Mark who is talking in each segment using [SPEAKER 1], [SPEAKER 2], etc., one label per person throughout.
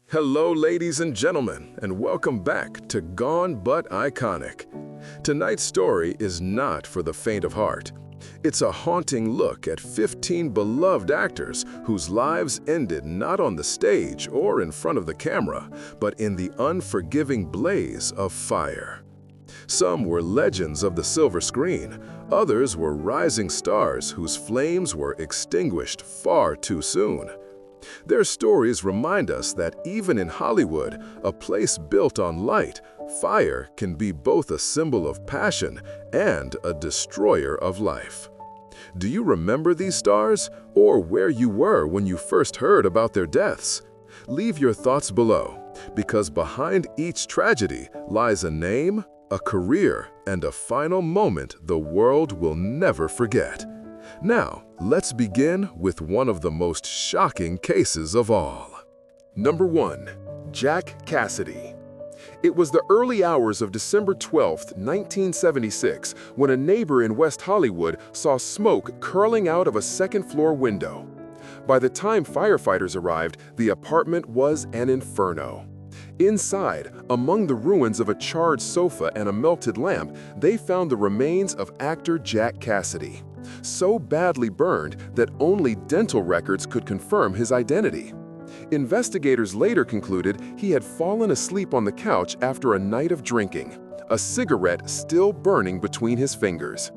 [SPEAKER 1] Hello, ladies and gentlemen, and welcome back to Gone But Iconic. Tonight's story is not for the faint of heart. It's a haunting look at 15 beloved actors whose lives ended not on the stage or in front of the camera, but in the unforgiving blaze of fire. Some were legends of the silver screen, others were rising stars whose flames were extinguished far too soon. Their stories remind us that even in Hollywood, a place built on light, fire can be both a symbol of passion and a destroyer of life. Do you remember these stars, or where you were when you first heard about their deaths? Leave your thoughts below, because behind each tragedy lies a name, a career, and a final moment the world will never forget. Now, let's begin with one of the most shocking cases of all. Number 1. Jack Cassidy. It was the early hours of December 12, 1976, when a neighbor in West Hollywood saw smoke curling out of a second-floor window. By the time firefighters arrived, the apartment was an inferno. Inside, among the ruins of a charred sofa and a melted lamp, they found the remains of actor Jack Cassidy, so badly burned that only dental records could confirm his identity. Investigators later concluded he had fallen asleep on the couch after a night of drinking, a cigarette still burning between his fingers.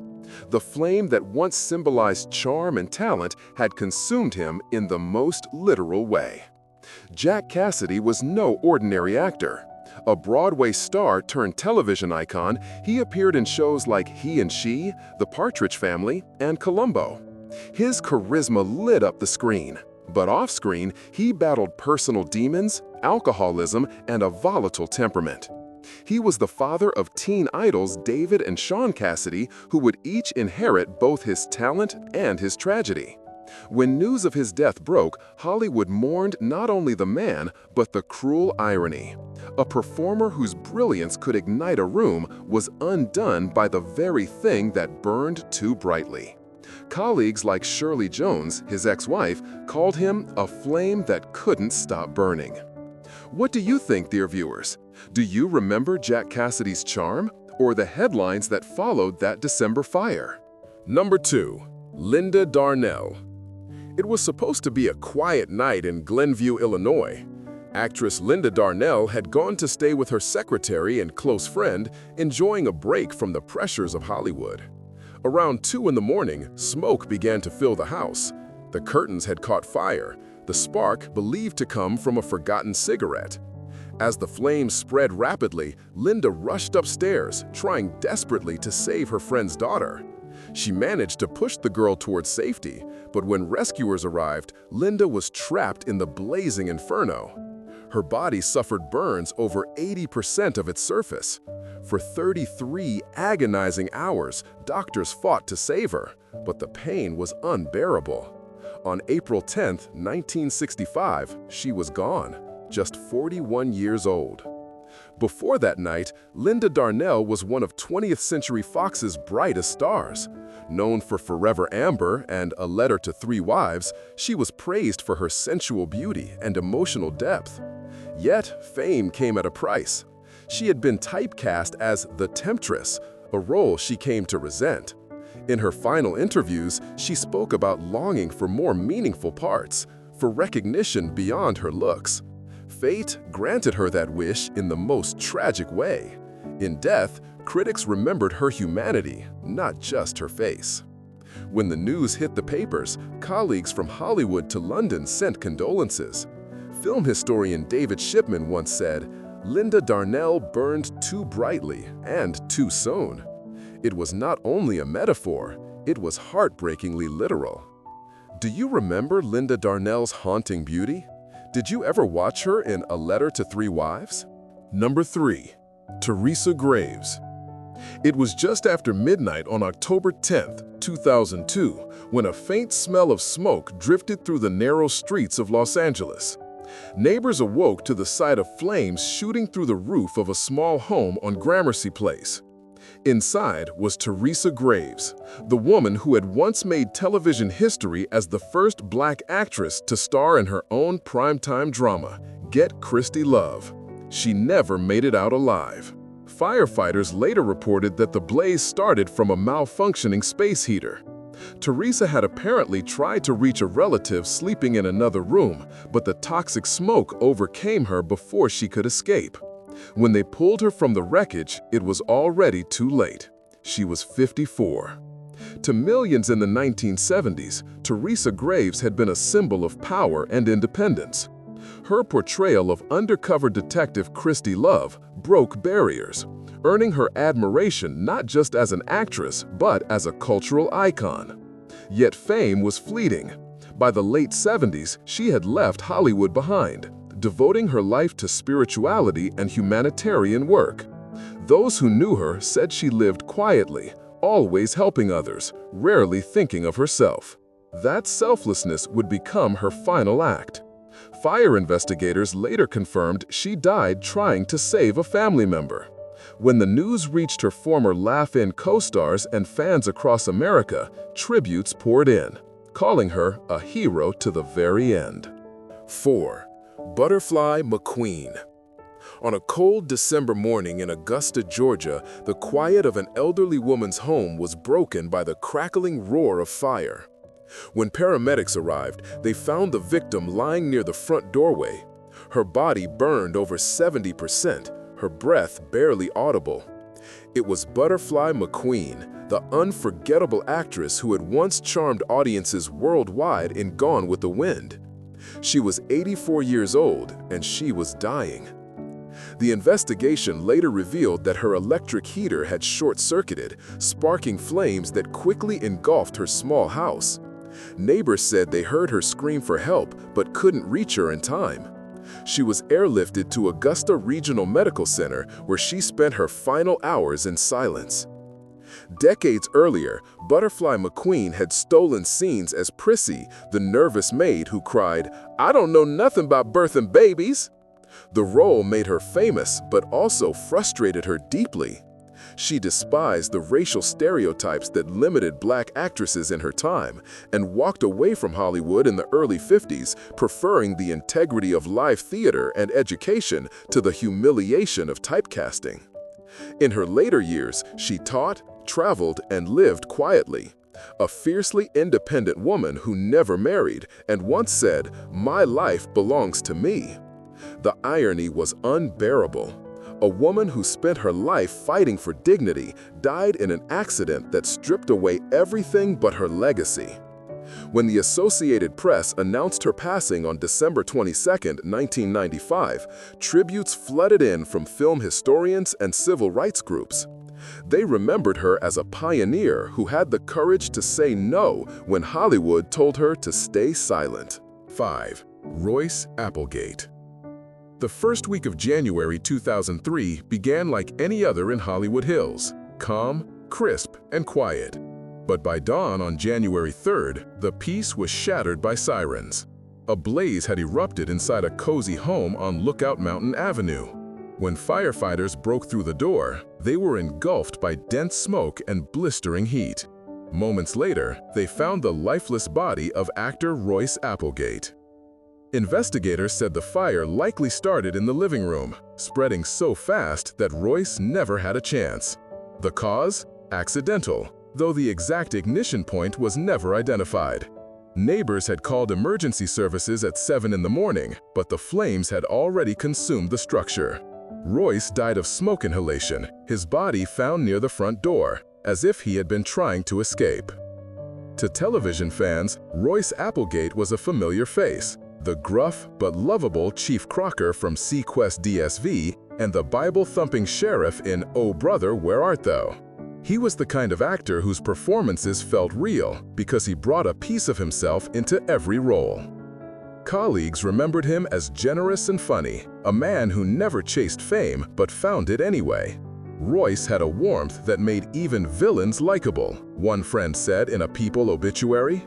[SPEAKER 1] The flame that once symbolized charm and talent had consumed him in the most literal way. Jack Cassidy was no ordinary actor. A Broadway star turned television icon, he appeared in shows like He and She, The Partridge Family, and Columbo. His charisma lit up the screen, but off-screen, he battled personal demons, alcoholism, and a volatile temperament. He was the father of teen idols David and Sean Cassidy, who would each inherit both his talent and his tragedy. When news of his death broke, Hollywood mourned not only the man, but the cruel irony. A performer whose brilliance could ignite a room was undone by the very thing that burned too brightly. Colleagues like Shirley Jones, his ex-wife, called him a flame that couldn't stop burning. What do you think, dear viewers? Do you remember Jack Cassidy's charm, or the headlines that followed that December fire? Number 2. Linda Darnell. It was supposed to be a quiet night in Glenview, Illinois. Actress Linda Darnell had gone to stay with her secretary and close friend, enjoying a break from the pressures of Hollywood. Around 2 in the morning, smoke began to fill the house. The curtains had caught fire, the spark believed to come from a forgotten cigarette. As the flames spread rapidly, Linda rushed upstairs, trying desperately to save her friend's daughter. She managed to push the girl towards safety, but when rescuers arrived, Linda was trapped in the blazing inferno. Her body suffered burns over 80% of its surface. For 33 agonizing hours, doctors fought to save her, but the pain was unbearable. On April 10, 1965, she was gone, just 41 years old. Before that night, Linda Darnell was one of 20th Century Fox's brightest stars. Known for Forever Amber and A Letter to Three Wives, she was praised for her sensual beauty and emotional depth. Yet, fame came at a price. She had been typecast as the Temptress, a role she came to resent. In her final interviews, she spoke about longing for more meaningful parts, for recognition beyond her looks. Fate granted her that wish in the most tragic way. In death, critics remembered her humanity, not just her face. When the news hit the papers, colleagues from Hollywood to London sent condolences. Film historian David Shipman once said, "Linda Darnell burned too brightly and too soon." It was not only a metaphor, it was heartbreakingly literal. Do you remember Linda Darnell's haunting beauty? Did you ever watch her in A Letter to Three Wives? Number 3. Teresa Graves. It was just after midnight on October 10, 2002, when a faint smell of smoke drifted through the narrow streets of Los Angeles. Neighbors awoke to the sight of flames shooting through the roof of a small home on Gramercy Place. Inside was Teresa Graves, the woman who had once made television history as the first Black actress to star in her own primetime drama, Forget Christy Love. She never made it out alive. Firefighters later reported that the blaze started from a malfunctioning space heater. Teresa had apparently tried to reach a relative sleeping in another room, but the toxic smoke overcame her before she could escape. When they pulled her from the wreckage, it was already too late. She was 54. To millions in the 1970s, Teresa Graves had been a symbol of power and independence. Her portrayal of undercover detective Christy Love broke barriers, earning her admiration not just as an actress, but as a cultural icon. Yet fame was fleeting. By the late 70s, she had left Hollywood behind, devoting her life to spirituality and humanitarian work. Those who knew her said she lived quietly, always helping others, rarely thinking of herself. That selflessness would become her final act. Fire investigators later confirmed she died trying to save a family member. When the news reached her former Laugh-In co-stars and fans across America, tributes poured in, calling her a hero to the very end. 4. Butterfly McQueen. On a cold December morning in Augusta, Georgia, the quiet of an elderly woman's home was broken by the crackling roar of fire. When paramedics arrived, they found the victim lying near the front doorway. Her body burned over 70%, her breath barely audible. It was Butterfly McQueen, the unforgettable actress who had once charmed audiences worldwide in Gone with the Wind. She was 84 years old, and she was dying. The investigation later revealed that her electric heater had short-circuited, sparking flames that quickly engulfed her small house. Neighbors said they heard her scream for help but couldn't reach her in time. She was airlifted to Augusta Regional Medical Center, where she spent her final hours in silence. Decades earlier, Butterfly McQueen had stolen scenes as Prissy, the nervous maid who cried, "I don't know nothing about birthing babies." The role made her famous, but also frustrated her deeply. She despised the racial stereotypes that limited black actresses in her time and walked away from Hollywood in the early 50s, preferring the integrity of live theater and education to the humiliation of typecasting. In her later years, she taught, traveled, and lived quietly. A fiercely independent woman who never married and once said, "My life belongs to me." The irony was unbearable. A woman who spent her life fighting for dignity died in an accident that stripped away everything but her legacy. When the Associated Press announced her passing on December 22, 1995, tributes flooded in from film historians and civil rights groups. They remembered her as a pioneer who had the courage to say no when Hollywood told her to stay silent. 5. Royce Applegate. The first week of January 2003 began like any other in Hollywood Hills, calm, crisp, and quiet. But by dawn on January 3rd, the peace was shattered by sirens. A blaze had erupted inside a cozy home on Lookout Mountain Avenue. When firefighters broke through the door, they were engulfed by dense smoke and blistering heat. Moments later, they found the lifeless body of actor Royce Applegate. Investigators said the fire likely started in the living room, spreading so fast that Royce never had a chance. The cause? Accidental, though the exact ignition point was never identified. Neighbors had called emergency services at 7 in the morning, but the flames had already consumed the structure. Royce died of smoke inhalation, his body found near the front door, as if he had been trying to escape. To television fans, Royce Applegate was a familiar face, the gruff but lovable Chief Crocker from Sequest DSV and the Bible-thumping sheriff in Oh Brother, Where Art Thou? He was the kind of actor whose performances felt real because he brought a piece of himself into every role. Colleagues remembered him as generous and funny, a man who never chased fame but found it anyway. Royce had a warmth that made even villains likable, one friend said in a People obituary.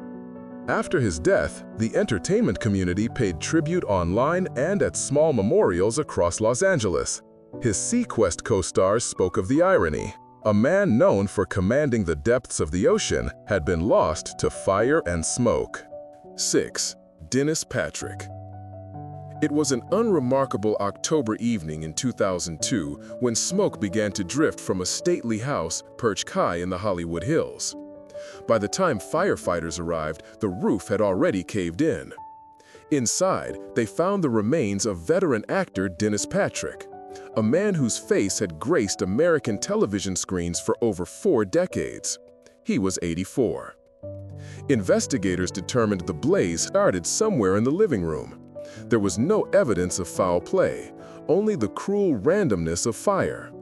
[SPEAKER 1] After his death, the entertainment community paid tribute online and at small memorials across Los Angeles. His Sequest co-stars spoke of the irony. A man known for commanding the depths of the ocean had been lost to fire and smoke. 6. Dennis Patrick. It was an unremarkable October evening in 2002 when smoke began to drift from a stately house perched high in the Hollywood Hills. By the time firefighters arrived, the roof had already caved in. Inside, they found the remains of veteran actor Dennis Patrick, a man whose face had graced American television screens for over 4 decades. He was 84. Investigators determined the blaze started somewhere in the living room. There was no evidence of foul play, only the cruel randomness of fire.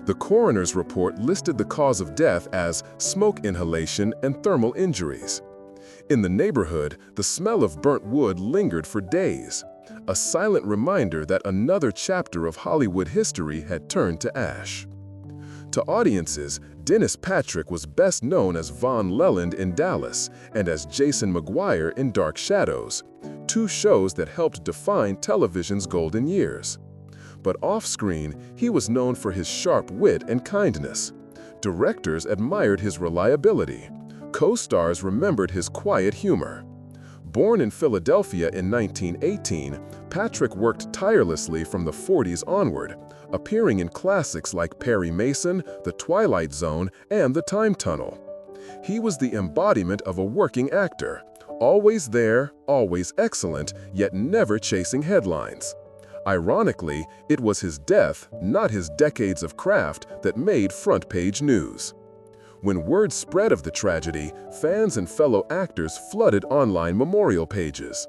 [SPEAKER 1] The coroner's report listed the cause of death as smoke inhalation and thermal injuries. In the neighborhood, the smell of burnt wood lingered for days, a silent reminder that another chapter of Hollywood history had turned to ash. To audiences, Dennis Patrick was best known as Von Leland in Dallas and as Jason McGuire in Dark Shadows, 2 shows that helped define television's golden years. But off-screen, he was known for his sharp wit and kindness. Directors admired his reliability. Co-stars remembered his quiet humor. Born in Philadelphia in 1918, Patrick worked tirelessly from the 40s onward, appearing in classics like Perry Mason, The Twilight Zone, and The Time Tunnel. He was the embodiment of a working actor, always there, always excellent, yet never chasing headlines. Ironically, it was his death, not his decades of craft, that made front-page news. When word spread of the tragedy, fans and fellow actors flooded online memorial pages.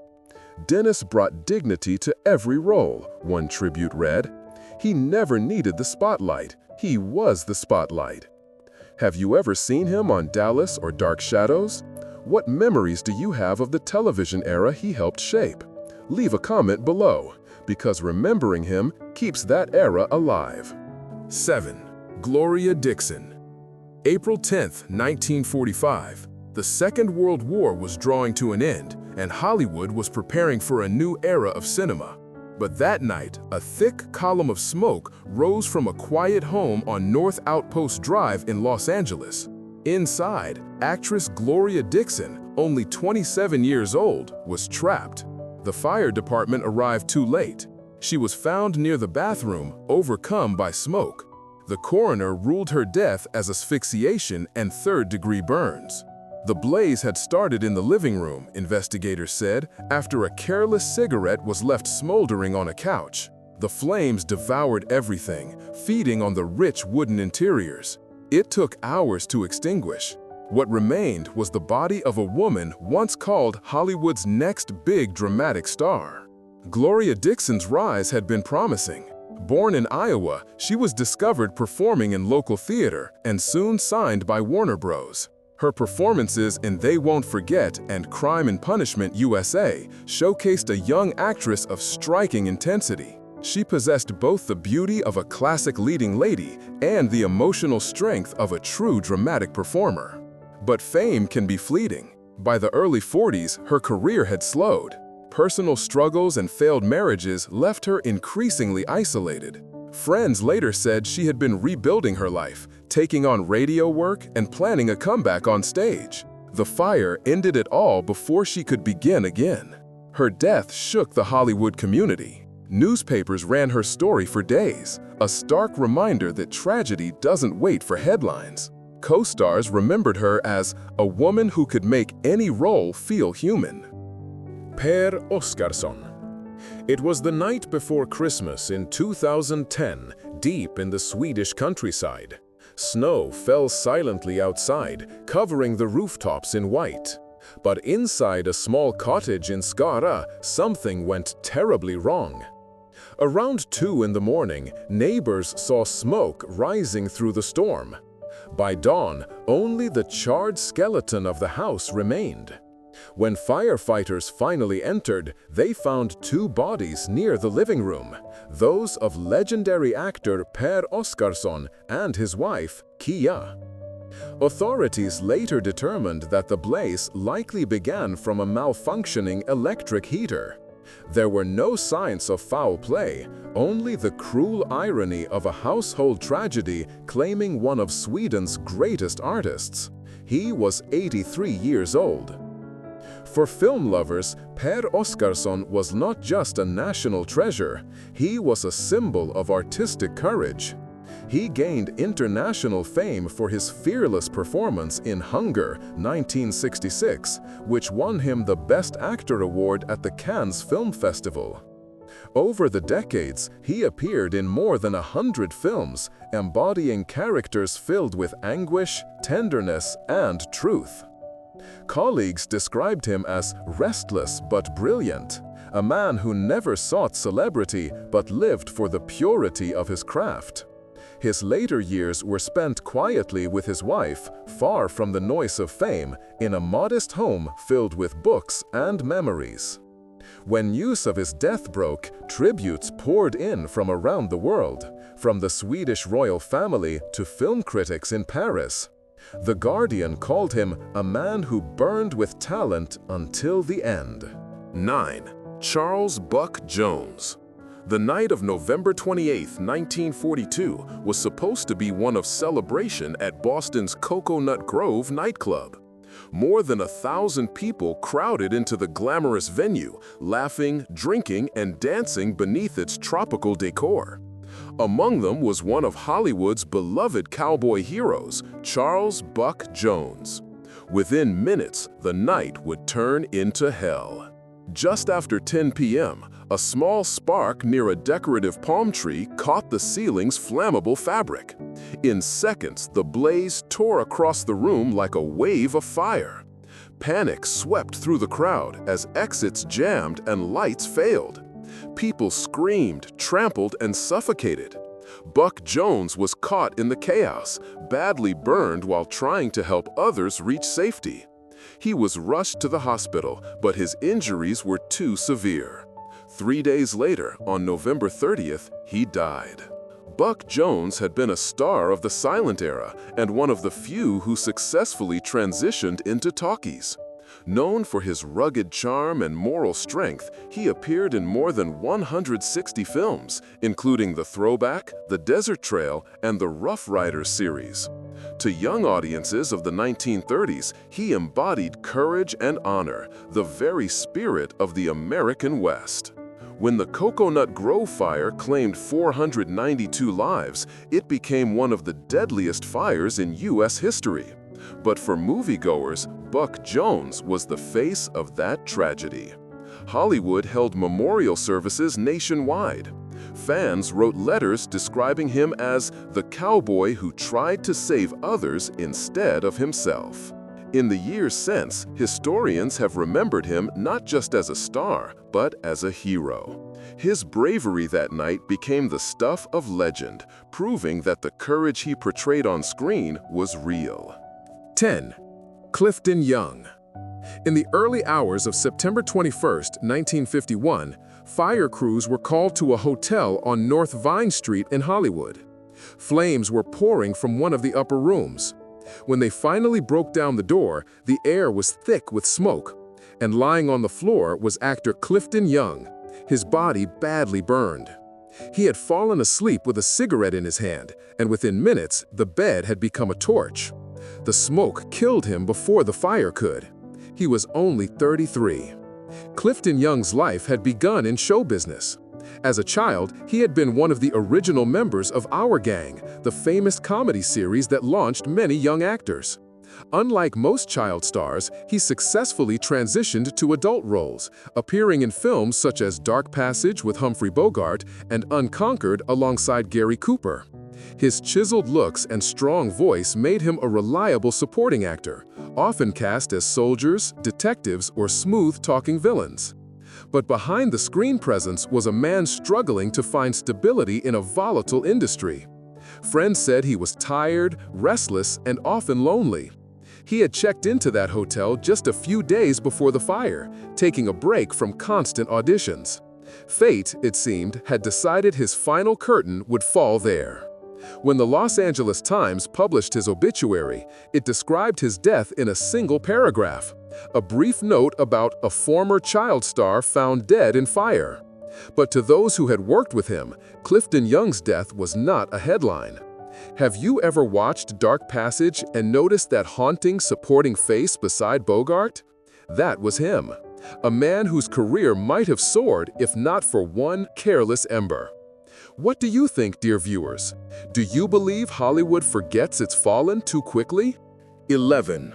[SPEAKER 1] Dennis brought dignity to every role, one tribute read. He never needed the spotlight. He was the spotlight. Have you ever seen him on Dallas or Dark Shadows? What memories do you have of the television era he helped shape? Leave a comment below, because remembering him keeps that era alive. 7. Gloria Dickson. April 10, 1945. The Second World War was drawing to an end, and Hollywood was preparing for a new era of cinema. But that night, a thick column of smoke rose from a quiet home on North Outpost Drive in Los Angeles. Inside, actress Gloria Dickson, only 27 years old, was trapped. The fire department arrived too late. She was found near the bathroom, overcome by smoke. The coroner ruled her death as asphyxiation and 3rd-degree burns. The blaze had started in the living room, investigators said, after a careless cigarette was left smoldering on a couch. The flames devoured everything, feeding on the rich wooden interiors. It took hours to extinguish. What remained was the body of a woman once called Hollywood's next big dramatic star. Gloria Dickson's rise had been promising. Born in Iowa, she was discovered performing in local theater and soon signed by Warner Bros. Her performances in They Won't Forget and Crime and Punishment USA showcased a young actress of striking intensity. She possessed both the beauty of a classic leading lady and the emotional strength of a true dramatic performer. But fame can be fleeting. By the early 40s, her career had slowed. Personal struggles and failed marriages left her increasingly isolated. Friends later said she had been rebuilding her life, taking on radio work and planning a comeback on stage. The fire ended it all before she could begin again. Her death shook the Hollywood community. Newspapers ran her story for days, a stark reminder that tragedy doesn't wait for headlines. Co-stars remembered her as a woman who could make any role feel human. Per Oscarsson. It was the night before Christmas in 2010, deep in the Swedish countryside. Snow fell silently outside, covering the rooftops in white. But inside a small cottage in Skara, something went terribly wrong. Around 2 in the morning, neighbors saw smoke rising through the storm. By dawn, only the charred skeleton of the house remained. When firefighters finally entered, they found 2 bodies near the living room, those of legendary actor Per Oscarsson and his wife, Kia. Authorities later determined that the blaze likely began from a malfunctioning electric heater. There were no signs of foul play, only the cruel irony of a household tragedy claiming one of Sweden's greatest artists. He was 83 years old. For film lovers, Per Oscarsson was not just a national treasure, he was a symbol of artistic courage. He gained international fame for his fearless performance in Hunger, 1966, which won him the Best Actor award at the Cannes Film Festival. Over the decades, he appeared in more than 100 films, embodying characters filled with anguish, tenderness, and truth. Colleagues described him as restless but brilliant, a man who never sought celebrity but lived for the purity of his craft. His later years were spent quietly with his wife, far from the noise of fame, in a modest home filled with books and memories. When news of his death broke, tributes poured in from around the world, from the Swedish royal family to film critics in Paris. The Guardian called him a man who burned with talent until the end. 9. Charles "Buck" Jones. The night of November 28, 1942, was supposed to be one of celebration at Boston's Cocoanut Grove nightclub. More than 1,000 people crowded into the glamorous venue, laughing, drinking, and dancing beneath its tropical decor. Among them was one of Hollywood's beloved cowboy heroes, Charles "Buck" Jones. Within minutes, the night would turn into hell. Just after 10 p.m., a small spark near a decorative palm tree caught the ceiling's flammable fabric. In seconds, the blaze tore across the room like a wave of fire. Panic swept through the crowd as exits jammed and lights failed. People screamed, trampled, and suffocated. Buck Jones was caught in the chaos, badly burned while trying to help others reach safety. He was rushed to the hospital, but his injuries were too severe. 3 days later, on November 30th, he died. Buck Jones had been a star of the silent era and one of the few who successfully transitioned into talkies. Known for his rugged charm and moral strength, he appeared in more than 160 films, including The Throwback, The Desert Trail, and the Rough Riders series. To young audiences of the 1930s, he embodied courage and honor, the very spirit of the American West. When the Cocoanut Grove fire claimed 492 lives, it became one of the deadliest fires in U.S. history. But for moviegoers, Buck Jones was the face of that tragedy. Hollywood held memorial services nationwide. Fans wrote letters describing him as the cowboy who tried to save others instead of himself. In the years since, historians have remembered him not just as a star, but as a hero. His bravery that night became the stuff of legend, proving that the courage he portrayed on screen was real. 10. Clifton Young. In the early hours of September 21, 1951, fire crews were called to a hotel on North Vine Street in Hollywood. Flames were pouring from one of the upper rooms. When they finally broke down the door, the air was thick with smoke, and lying on the floor was actor Clifton Young, his body badly burned. He had fallen asleep with a cigarette in his hand, and within minutes, the bed had become a torch. The smoke killed him before the fire could. He was only 33. Clifton Young's life had begun in show business. As a child, he had been one of the original members of Our Gang, the famous comedy series that launched many young actors. Unlike most child stars, he successfully transitioned to adult roles, appearing in films such as Dark Passage with Humphrey Bogart and Unconquered alongside Gary Cooper. His chiseled looks and strong voice made him a reliable supporting actor, often cast as soldiers, detectives, or smooth-talking villains. But behind the screen presence was a man struggling to find stability in a volatile industry. Friends said he was tired, restless, and often lonely. He had checked into that hotel just a few days before the fire, taking a break from constant auditions. Fate, it seemed, had decided his final curtain would fall there. When the Los Angeles Times published his obituary, it described his death in a single paragraph, a brief note about a former child star found dead in fire. But to those who had worked with him, Clifton Young's death was not a headline. Have you ever watched Dark Passage and noticed that haunting supporting face beside Bogart? That was him. A man whose career might have soared if not for one careless ember. What do you think, dear viewers? Do you believe Hollywood forgets its fallen too quickly? 11.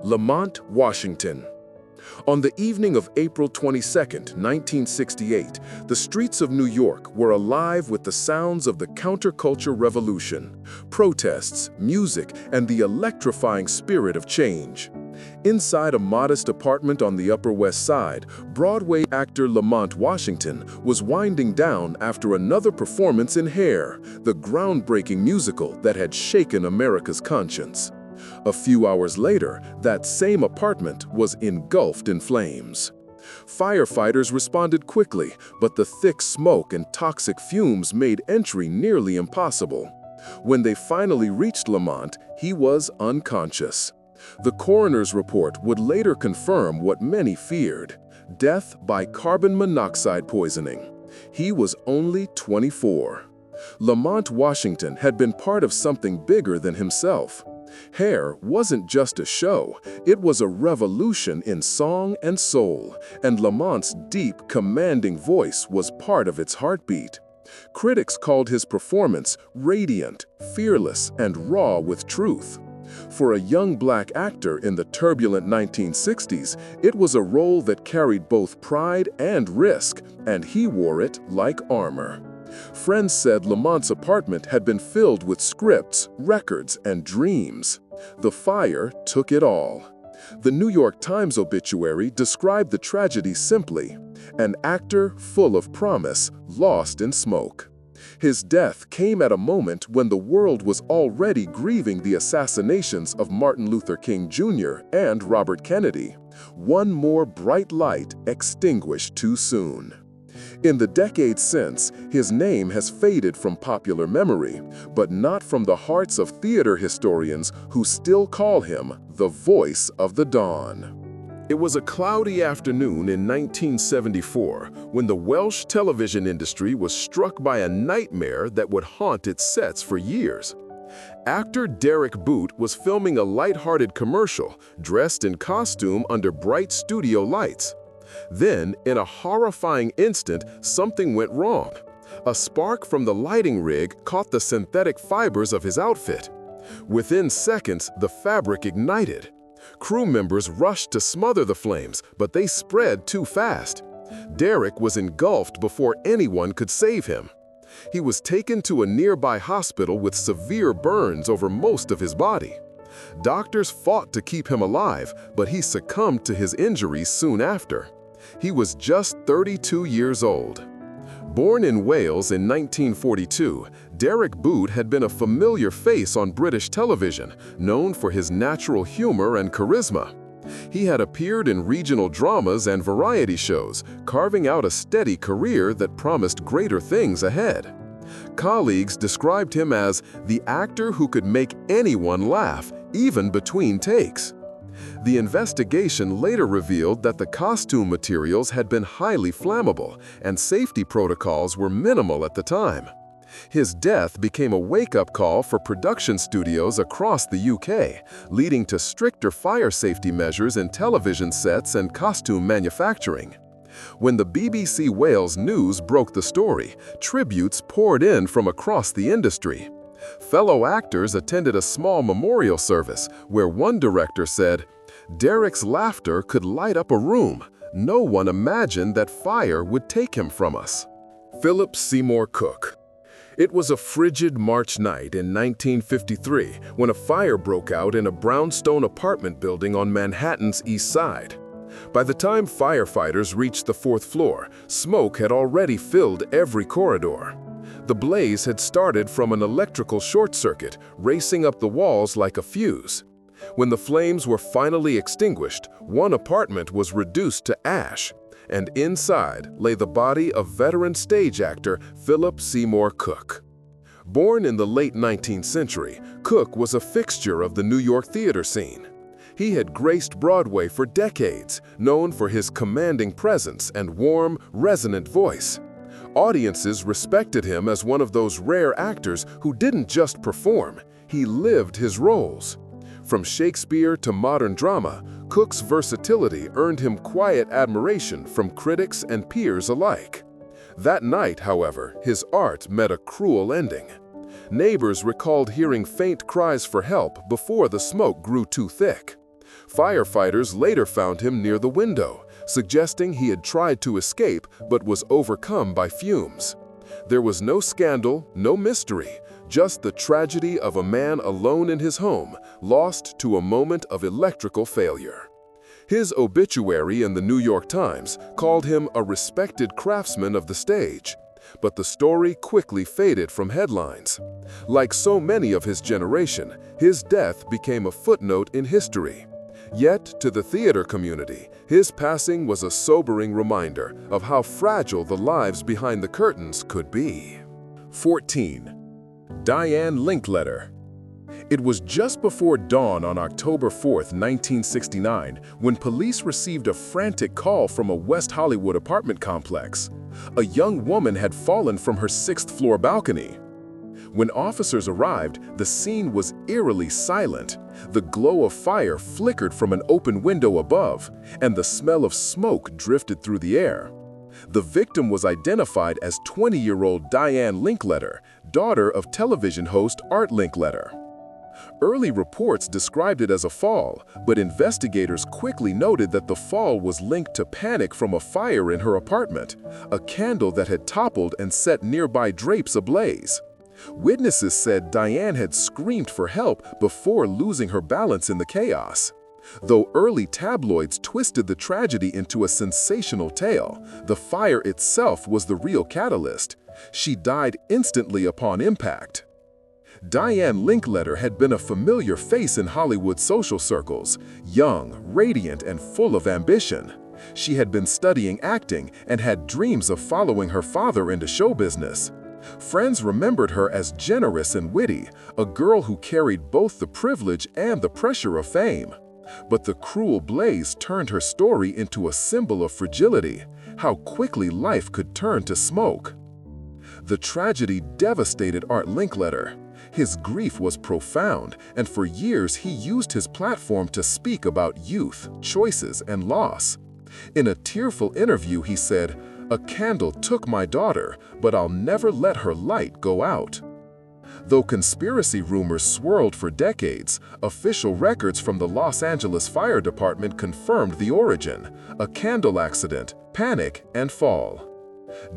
[SPEAKER 1] Lamont Washington. On the evening of April 22, 1968, the streets of New York were alive with the sounds of the counterculture revolution, protests, music, and the electrifying spirit of change. Inside a modest apartment on the Upper West Side, Broadway actor Lamont Washington was winding down after another performance in Hair, the groundbreaking musical that had shaken America's conscience. A few hours later, that same apartment was engulfed in flames. Firefighters responded quickly, but the thick smoke and toxic fumes made entry nearly impossible. When they finally reached Lamont, he was unconscious. The coroner's report would later confirm what many feared: death by carbon monoxide poisoning. He was only 24. Lamont Washington had been part of something bigger than himself. Hair wasn't just a show, it was a revolution in song and soul, and Lamont's deep, commanding voice was part of its heartbeat. Critics called his performance radiant, fearless, and raw with truth. For a young black actor in the turbulent 1960s, it was a role that carried both pride and risk, and he wore it like armor. Friends said Lamont's apartment had been filled with scripts, records, and dreams. The fire took it all. The New York Times obituary described the tragedy simply: an actor full of promise, lost in smoke. His death came at a moment when the world was already grieving the assassinations of Martin Luther King Jr. and Robert Kennedy. One more bright light extinguished too soon. In the decades since, his name has faded from popular memory, but not from the hearts of theater historians who still call him the voice of the dawn. It was a cloudy afternoon in 1974 when the Welsh television industry was struck by a nightmare that would haunt its sets for years. Actor Derek Boot was filming a light-hearted commercial, dressed in costume under bright studio lights. Then, in a horrifying instant, something went wrong. A spark from the lighting rig caught the synthetic fibers of his outfit. Within seconds, the fabric ignited. Crew members rushed to smother the flames, but they spread too fast. Derek was engulfed before anyone could save him. He was taken to a nearby hospital with severe burns over most of his body. Doctors fought to keep him alive, but he succumbed to his injuries soon after. He was just 32 years old. Born in Wales in 1942, Derek Boot had been a familiar face on British television, known for his natural humor and charisma. He had appeared in regional dramas and variety shows, carving out a steady career that promised greater things ahead. Colleagues described him as the actor who could make anyone laugh, even between takes. The investigation later revealed that the costume materials had been highly flammable, and safety protocols were minimal at the time. His death became a wake-up call for production studios across the UK, leading to stricter fire safety measures in television sets and costume manufacturing. When the BBC Wales News broke the story, tributes poured in from across the industry. Fellow actors attended a small memorial service where one director said, "Derek's laughter could light up a room. No one imagined that fire would take him from us." Philip Seymour Cook. It was a frigid March night in 1953 when a fire broke out in a brownstone apartment building on Manhattan's East Side. By the time firefighters reached the 4th floor, smoke had already filled every corridor. The blaze had started from an electrical short circuit, racing up the walls like a fuse. When the flames were finally extinguished, one apartment was reduced to ash, and inside lay the body of veteran stage actor Philip Seymour Cook. Born in the late 19th century, Cook was a fixture of the New York theater scene. He had graced Broadway for decades, known for his commanding presence and warm, resonant voice. Audiences respected him as one of those rare actors who didn't just perform, he lived his roles. From Shakespeare to modern drama, Cook's versatility earned him quiet admiration from critics and peers alike. That night, however, his art met a cruel ending. Neighbors recalled hearing faint cries for help before the smoke grew too thick. Firefighters later found him near the window, suggesting he had tried to escape but was overcome by fumes. There was no scandal, no mystery, just the tragedy of a man alone in his home, lost to a moment of electrical failure. His obituary in the New York Times called him a respected craftsman of the stage, but the story quickly faded from headlines. Like so many of his generation, his death became a footnote in history. Yet, to the theater community, his passing was a sobering reminder of how fragile the lives behind the curtains could be. 14. Diane Linkletter. It was just before dawn on October 4, 1969, when police received a frantic call from a West Hollywood apartment complex. A young woman had fallen from her 6th-floor balcony. When officers arrived, the scene was eerily silent. The glow of fire flickered from an open window above, and the smell of smoke drifted through the air. The victim was identified as 20-year-old Diane Linkletter, daughter of television host Art Linkletter. Early reports described it as a fall, but investigators quickly noted that the fall was linked to panic from a fire in her apartment, a candle that had toppled and set nearby drapes ablaze. Witnesses said Diane had screamed for help before losing her balance in the chaos. Though early tabloids twisted the tragedy into a sensational tale, the fire itself was the real catalyst. She died instantly upon impact. Diane Linkletter had been a familiar face in Hollywood social circles, young, radiant, and full of ambition. She had been studying acting and had dreams of following her father into show business. Friends remembered her as generous and witty, a girl who carried both the privilege and the pressure of fame. But the cruel blaze turned her story into a symbol of fragility, how quickly life could turn to smoke. The tragedy devastated Art Linkletter. His grief was profound, and for years he used his platform to speak about youth, choices, and loss. In a tearful interview, he said, "A candle took my daughter, but I'll never let her light go out." Though conspiracy rumors swirled for decades, official records from the Los Angeles Fire Department confirmed the origin: a candle accident, panic, and fall.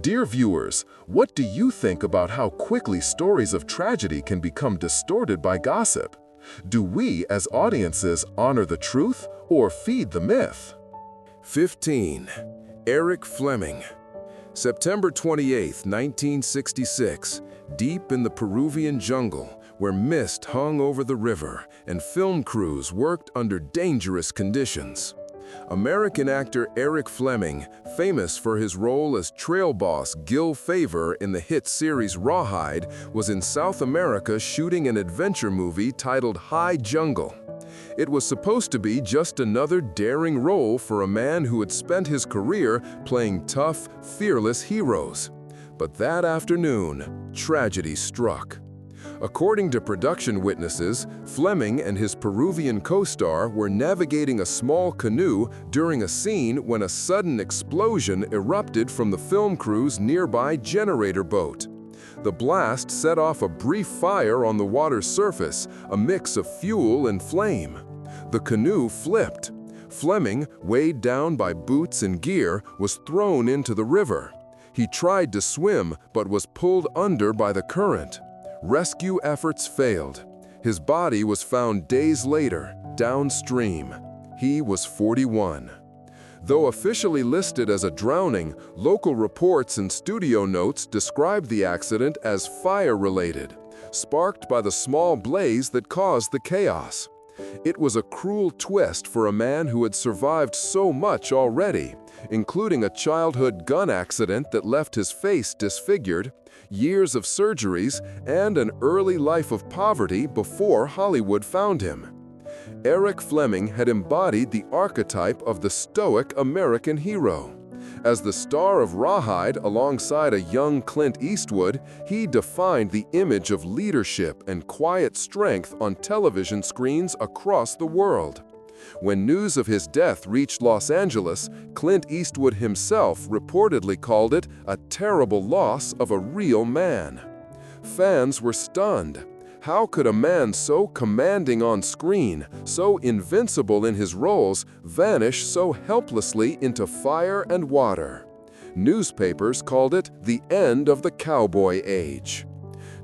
[SPEAKER 1] Dear viewers, what do you think about how quickly stories of tragedy can become distorted by gossip? Do we, as audiences, honor the truth or feed the myth? 15. Eric Fleming. September 28, 1966, deep in the Peruvian jungle, where mist hung over the river and film crews worked under dangerous conditions. American actor Eric Fleming, famous for his role as trail boss Gil Favor in the hit series Rawhide, was in South America shooting an adventure movie titled High Jungle. It was supposed to be just another daring role for a man who had spent his career playing tough, fearless heroes. But that afternoon, tragedy struck. According to production witnesses, Fleming and his Peruvian co-star were navigating a small canoe during a scene when a sudden explosion erupted from the film crew's nearby generator boat. The blast set off a brief fire on the water's surface, a mix of fuel and flame. The canoe flipped. Fleming, weighed down by boots and gear, was thrown into the river. He tried to swim but was pulled under by the current. Rescue efforts failed. His body was found days later, downstream. He was 41. Though officially listed as a drowning, local reports and studio notes described the accident as fire-related, sparked by the small blaze that caused the chaos. It was a cruel twist for a man who had survived so much already, including a childhood gun accident that left his face disfigured, years of surgeries, and an early life of poverty before Hollywood found him. Eric Fleming had embodied the archetype of the stoic American hero. As the star of Rawhide alongside a young Clint Eastwood, he defined the image of leadership and quiet strength on television screens across the world. When news of his death reached Los Angeles, Clint Eastwood himself reportedly called it a terrible loss of a real man. Fans were stunned. How could a man so commanding on screen, so invincible in his roles, vanish so helplessly into fire and water? Newspapers called it the end of the cowboy age.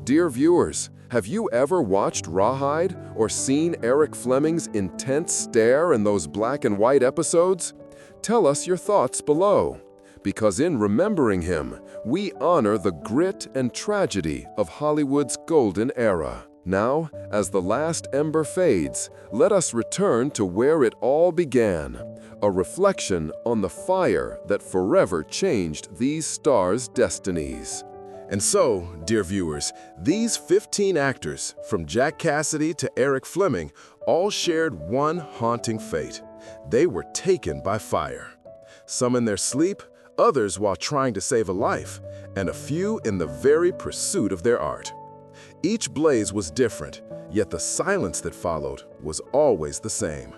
[SPEAKER 1] Dear viewers, have you ever watched Rawhide or seen Eric Fleming's intense stare in those black and white episodes? Tell us your thoughts below, because in remembering him, we honor the grit and tragedy of Hollywood's golden era. Now, as the last ember fades, let us return to where it all began, a reflection on the fire that forever changed these stars' destinies. And so, dear viewers, these 15 actors, from Jack Cassidy to Eric Fleming, all shared one haunting fate. They were taken by fire. Some in their sleep, others while trying to save a life, and a few in the very pursuit of their art. Each blaze was different, yet the silence that followed was always the same.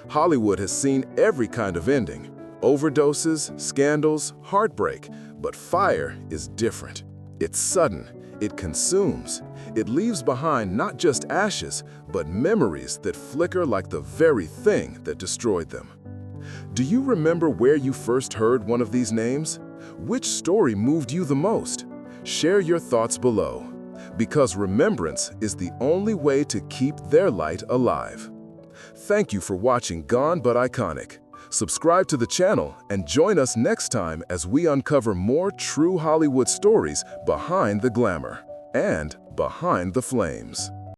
[SPEAKER 1] Hollywood has seen every kind of ending: overdoses, scandals, heartbreak, but fire is different. It's sudden, it consumes, it leaves behind not just ashes, but memories that flicker like the very thing that destroyed them. Do you remember where you first heard one of these names? Which story moved you the most? Share your thoughts below, because remembrance is the only way to keep their light alive. Thank you for watching Gone But Iconic. Subscribe to the channel and join us next time as we uncover more true Hollywood stories behind the glamour and behind the flames.